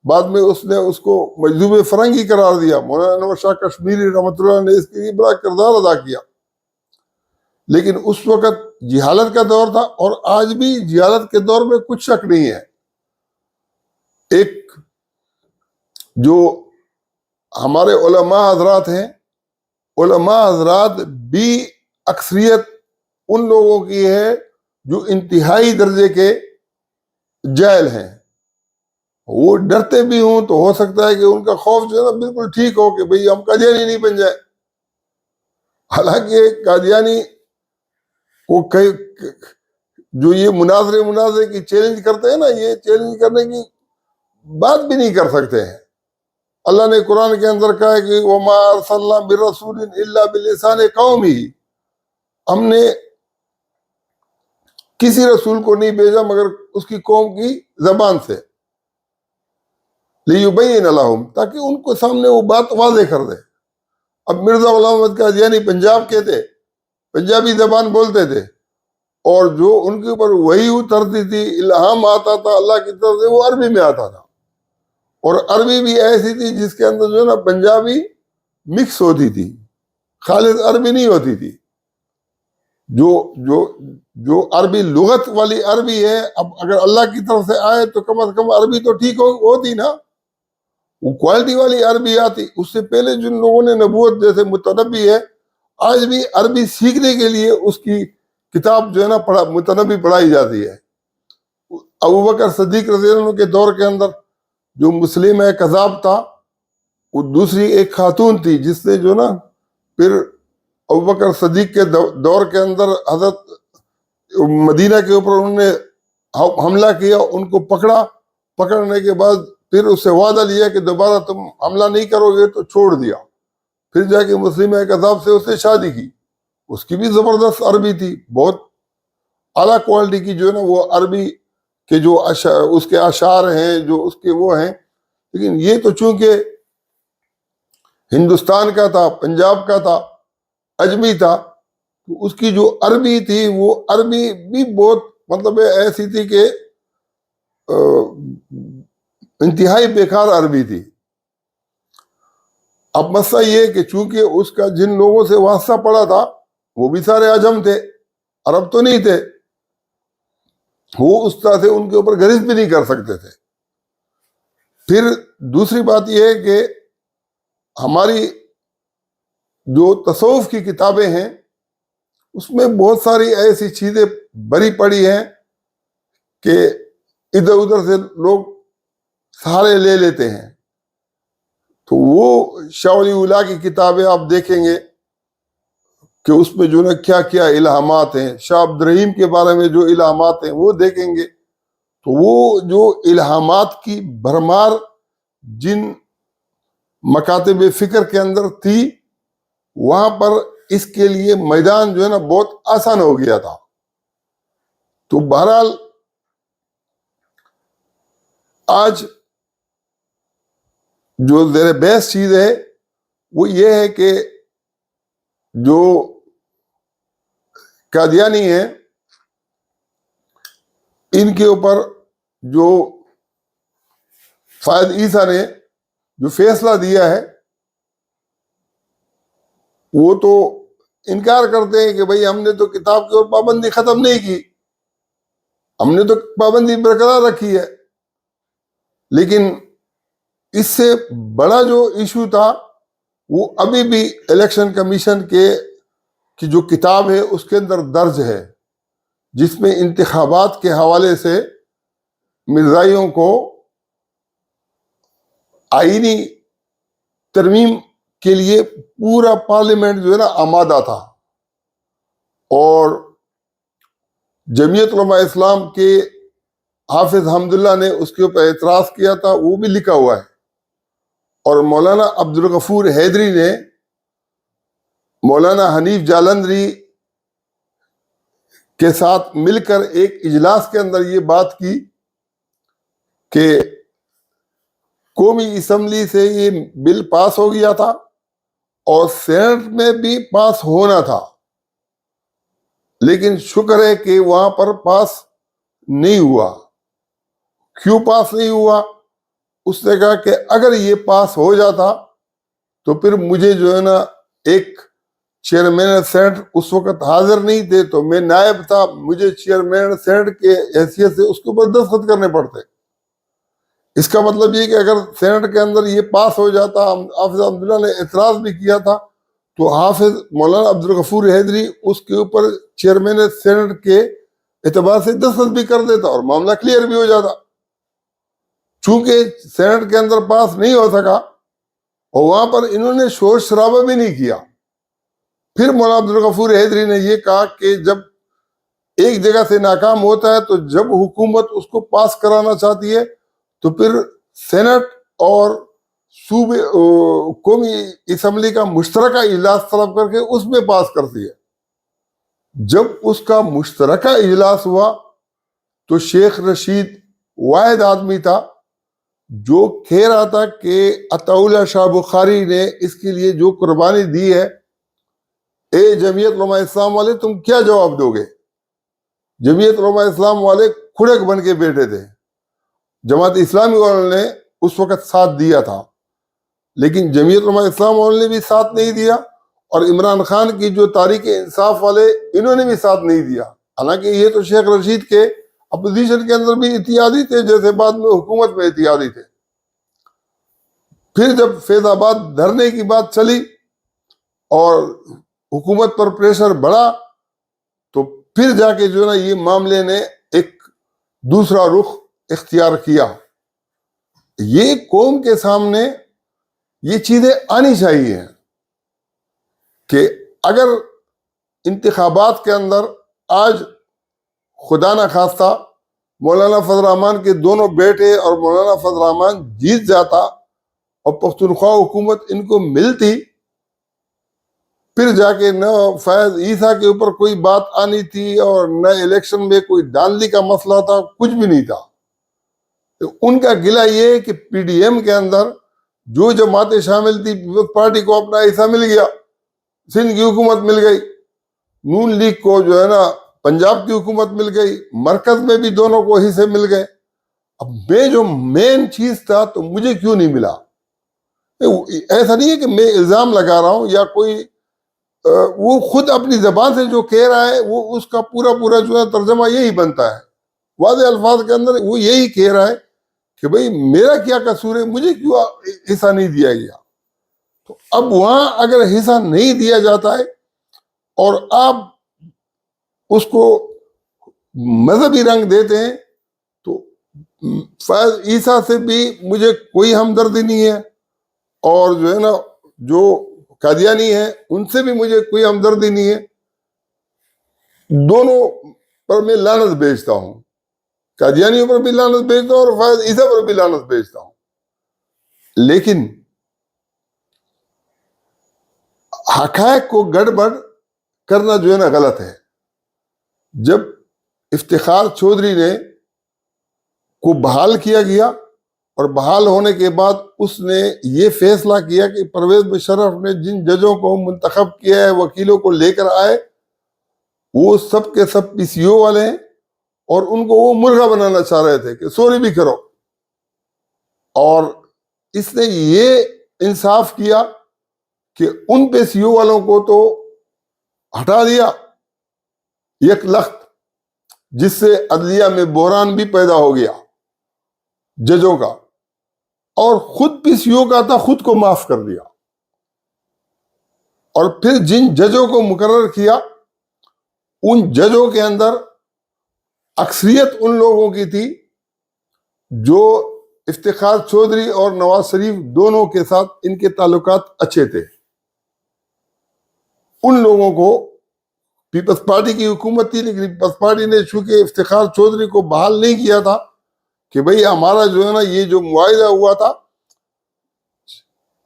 بعد میں اس نے اس کو مجذوب فرنگی قرار دیا. مولانا انور شاہ کشمیری رحمۃ اللہ نے اس کے لیے بڑا کردار ادا کیا. لیکن اس وقت جہالت کا دور تھا، اور آج بھی جہالت کے دور میں کچھ شک نہیں ہے. ایک جو ہمارے علماء حضرات ہیں، علماء حضرات بھی اکثریت ان لوگوں کی ہے جو انتہائی درجے کے جاہل ہیں. وہ ڈرتے بھی ہوں تو ہو سکتا ہے کہ ان کا خوف جو ہے نا بالکل ٹھیک ہو کہ بھئی ہم قادیانی نہیں بن جائے. حالانکہ قادیانی کو جو یہ مناظرے کی چیلنج کرتے ہیں نا، یہ چیلنج کرنے کی بات بھی نہیں کر سکتے ہیں. اللہ نے قرآن کے اندر کہا ہے کہ وَمَا أَرْسَلْنَا بِرَسُولٍ إِلَّا بِلِسَانِ قَوْمِهِ، ہم نے کسی رسول کو نہیں بھیجا مگر اس کی قوم کی زبان سے، لِيُبَيِّنَ لَهُمْ، تاکہ ان کو سامنے وہ بات واضح کر دے. اب مرزا غلام احمد قادیانی پنجاب کے تھے، پنجابی زبان بولتے تھے، اور جو ان کے اوپر وحی اترتی تھی، الہام آتا تھا اللہ کی طرف سے، وہ عربی میں آتا تھا. اور عربی بھی ایسی تھی جس کے اندر جو ہے نا پنجابی مکس ہوتی تھی، خالص عربی نہیں ہوتی تھی. جو عربی لغت والی عربی ہے، اب اگر اللہ کی طرف سے آئے تو کم از کم عربی تو ٹھیک ہوتی نا. وہ کوالٹی والی عربی آتی. اس سے پہلے جن لوگوں نے نبوت، جیسے متنبی ہے، آج بھی عربی سیکھنے کے لیے اس کی کتاب جو ہے نا متنبی پڑھائی جاتی ہے. ابوبکر صدیق رضی اللہ عنہ کے دور کے اندر جو مسلم کذاب تھا، وہ دوسری ایک خاتون تھی جس نے جو نا پھر ابوبکر صدیق کے دور کے اندر حضرت مدینہ کے اوپر انہوں نے حملہ کیا، ان کو پکڑنے کے بعد پھر اس سے وعدہ لیا کہ دوبارہ تم حملہ نہیں کرو گے، تو چھوڑ دیا. پھر جا کے مسلم کذاب سے اس نے شادی کی. اس کی بھی زبردست عربی تھی، بہت اعلیٰ کوالٹی کی جو ہے نا وہ عربی کے جو اس کے اشعار ہیں، جو اس کے وہ ہیں. لیکن یہ تو چونکہ ہندوستان کا تھا، پنجاب کا تھا، اجمی تھا، تو اس کی جو عربی تھی وہ عربی بھی بہت مطلب ایسی تھی کہ انتہائی بیکار عربی تھی. اب مسئلہ یہ کہ چونکہ اس کا جن لوگوں سے واسطہ پڑا تھا وہ بھی سارے عجم تھے، عرب تو نہیں تھے، وہ اس طرح سے ان کے اوپر غرض بھی نہیں کر سکتے تھے. پھر دوسری بات یہ ہے کہ ہماری جو تصوف کی کتابیں ہیں اس میں بہت ساری ایسی چیزیں بری پڑی ہیں کہ ادھر ادھر سے لوگ سہارے لے لیتے ہیں. تو وہ شاہ ولی اللہ کی کتابیں آپ دیکھیں گے کہ اس میں جو نا کیا کیا الہامات ہیں. شاہ عبد الرحیم کے بارے میں جو الہامات ہیں وہ دیکھیں گے تو وہ جو الہامات کی بھرمار جن مکاتب فکر کے اندر تھی، وہاں پر اس کے لیے میدان جو ہے نا بہت آسان ہو گیا تھا. تو بہرحال آج جو زیر بحث چیز ہے وہ یہ ہے کہ جو قادیانی ہیں ان کے اوپر جو فائد عیسیٰ نے جو فیصلہ دیا ہے وہ تو انکار کرتے ہیں کہ بھئی ہم نے تو کتاب کے اوپر پابندی ختم نہیں کی، ہم نے تو پابندی برقرار رکھی ہے. لیکن اس سے بڑا جو ایشو تھا وہ ابھی بھی الیکشن کمیشن کی جو کتاب ہے اس کے اندر درج ہے، جس میں انتخابات کے حوالے سے مرزائیوں کو آئینی ترمیم کے لیے پورا پارلیمنٹ جو ہے نا آمادہ تھا. اور جمعیت علماء اسلام کے حافظ حمداللہ نے اس کے اوپر اعتراض کیا تھا، وہ بھی لکھا ہوا ہے. اور مولانا عبدالغفور حیدری نے مولانا حنیف جالندری کے ساتھ مل کر ایک اجلاس کے اندر یہ بات کی کہ قومی اسمبلی سے یہ بل پاس ہو گیا تھا اور سینٹ میں بھی پاس ہونا تھا، لیکن شکر ہے کہ وہاں پر پاس نہیں ہوا. کیوں پاس نہیں ہوا؟ اس نے کہا کہ اگر یہ پاس ہو جاتا تو پھر مجھے جو ہے نا ایک چیئرمین سینٹ اس وقت حاضر نہیں تھے تو میں نائب تھا, مجھے چیئرمین سینٹ کے حیثیت سے اس کے اوپر دستخط کرنے پڑتے. اس کا مطلب یہ کہ اگر سینٹ کے اندر یہ پاس ہو جاتا, حافظ عبداللہ نے اعتراض بھی کیا تھا, تو حافظ مولانا عبدالغفور حیدری اس کے اوپر چیئرمین سینٹ کے اعتبار سے دستخط بھی کر دیتا اور معاملہ کلیئر بھی ہو جاتا. چونکہ سینٹ کے اندر پاس نہیں ہو سکا اور وہاں پر انہوں نے شور شرابہ بھی نہیں کیا. پھر مولانا عبدالغفور حیدری نے یہ کہا کہ جب ایک جگہ سے ناکام ہوتا ہے تو جب حکومت اس کو پاس کرانا چاہتی ہے تو پھر سینٹ اور صوبے قومی اسمبلی کا مشترکہ اجلاس طلب کر کے اس میں پاس کرتی ہے. جب اس کا مشترکہ اجلاس ہوا تو شیخ رشید واحد آدمی تھا جو کہہ رہا تھا کہ عطا اللہ شاہ بخاری نے اس کے لیے جو قربانی دی ہے, اے جمعیت علماء اسلام والے تم کیا جواب دو گے؟ جمعیت علماء اسلام والے کھڑک بن کے بیٹھے تھے. جماعت اسلامی والوں نے اس وقت ساتھ دیا تھا, لیکن جمعیت علماء اسلام والوں نے بھی ساتھ نہیں دیا, اور عمران خان کی جو تحریک انصاف والے انہوں نے بھی ساتھ نہیں دیا. حالانکہ یہ تو شیخ رشید کے اپوزیشن کے اندر بھی اتحادی تھے, جیسے بعد میں حکومت میں اتحادی تھے. پھر جب فیض آباد دھرنے کی بات چلی اور حکومت پر پریشر بڑھا تو پھر جا کے جو نا یہ معاملے نے ایک دوسرا رخ اختیار کیا. یہ قوم کے سامنے یہ چیزیں آنی چاہیے کہ اگر انتخابات کے اندر آج خدا نہ خواستہ مولانا فضل الرحمان کے دونوں بیٹے اور مولانا فضل الرحمان جیت جاتا اور پختونخوا حکومت ان کو ملتی, پھر جا کے نہ فیض عیسیٰ کے اوپر کوئی بات آنی تھی اور نہ الیکشن میں کوئی دھاندلی کا مسئلہ تھا, کچھ بھی نہیں تھا. ان کا گلہ یہ ہے کہ پی ڈی ایم کے اندر جو جماعتیں شامل تھی, پیپلز پارٹی کو اپنا حصہ مل گیا, سندھ کی حکومت مل گئی, نون لیگ کو جو ہے نا پنجاب کی حکومت مل گئی, مرکز میں بھی دونوں کو حصے مل گئے. اب میں جو مین چیز تھا تو مجھے کیوں نہیں ملا؟ ایسا نہیں ہے کہ میں الزام لگا رہا ہوں یا کوئی وہ خود اپنی زبان سے جو کہہ رہا ہے وہ اس کا پورا جو ہے ترجمہ یہی بنتا ہے, واضح الفاظ کے اندر وہ یہی کہہ رہا ہے کہ بھئی میرا کیا قصور ہے, مجھے کیوں حصہ نہیں دیا گیا. تو اب وہاں اگر حصہ نہیں دیا جاتا ہے اور آپ اس کو مذہبی رنگ دیتے ہیں تو فیض عیسیٰ سے بھی مجھے کوئی ہمدردی نہیں ہے, اور جو ہے نا جو قادیانی ہے ان سے بھی مجھے کوئی ہمدردی نہیں ہے. دونوں پر میں لعنت بھیجتا ہوں, قادیانیوں پر بھی لعنت بھیجتا ہوں اور فیض عیسیٰ پر بھی لعنت بھیجتا ہوں. لیکن حقائق کو گڑبڑ کرنا جو ہے نا غلط ہے. جب افتخار چودھری نے کو بحال کیا گیا اور بحال ہونے کے بعد اس نے یہ فیصلہ کیا کہ پرویز مشرف نے جن ججوں کو منتخب کیا ہے, وکیلوں کو لے کر آئے, وہ سب کے سب پی سی او والے ہیں اور ان کو وہ مرغا بنانا چاہ رہے تھے کہ سوری بھی کرو. اور اس نے یہ انصاف کیا کہ ان پی سی او والوں کو تو ہٹا دیا یک لخت, جس سے عدلیہ میں بحران بھی پیدا ہو گیا ججوں کا, اور خود پی سی او کا تھا خود کو معاف کر دیا. اور پھر جن ججوں کو مقرر کیا ان ججوں کے اندر اکثریت ان لوگوں کی تھی جو افتخار چودھری اور نواز شریف دونوں کے ساتھ ان کے تعلقات اچھے تھے. ان لوگوں کو پیپلز پارٹی کی حکومت تھی, لیکن پیپلز پارٹی نے چونکہ افتخار چودھری کو بحال نہیں کیا تھا کہ بھئی ہمارا جو ہے نا یہ جو معاہدہ ہوا تھا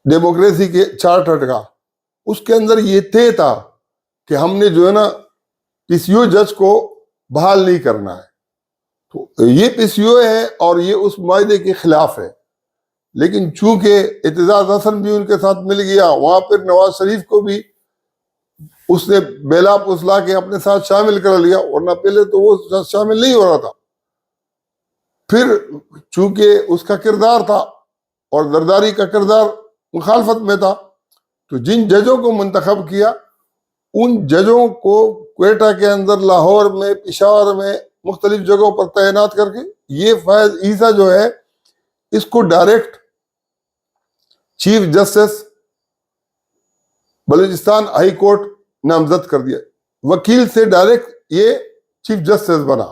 ڈیموکریسی کے چارٹر کا, اس کے اندر یہ طے تھا کہ ہم نے جو ہے نا پی سی او جج کو بحال نہیں کرنا ہے. تو یہ پی سی او ہے اور یہ اس معاہدے کے خلاف ہے. لیکن چونکہ اعتزاز حسن بھی ان کے ساتھ مل گیا, وہاں پھر نواز شریف کو بھی اس نے بیلا پسلا کے اپنے ساتھ شامل کر لیا, ورنہ پہلے تو وہ شامل نہیں ہو رہا تھا. پھر چونکہ اس کا کردار تھا اور زرداری کا کردار مخالفت میں تھا. تو جن ججوں کو منتخب کیا ان ججوں کو کوئٹہ کے اندر، لاہور میں، پشاور میں، مختلف جگہوں پر تعینات کر کے یہ فیض عیسیٰ جو ہے اس کو direct chief justice Balochistan high court نامزد کر دیا. وکیل سے ڈائریکٹ یہ چیف جسٹس بنا.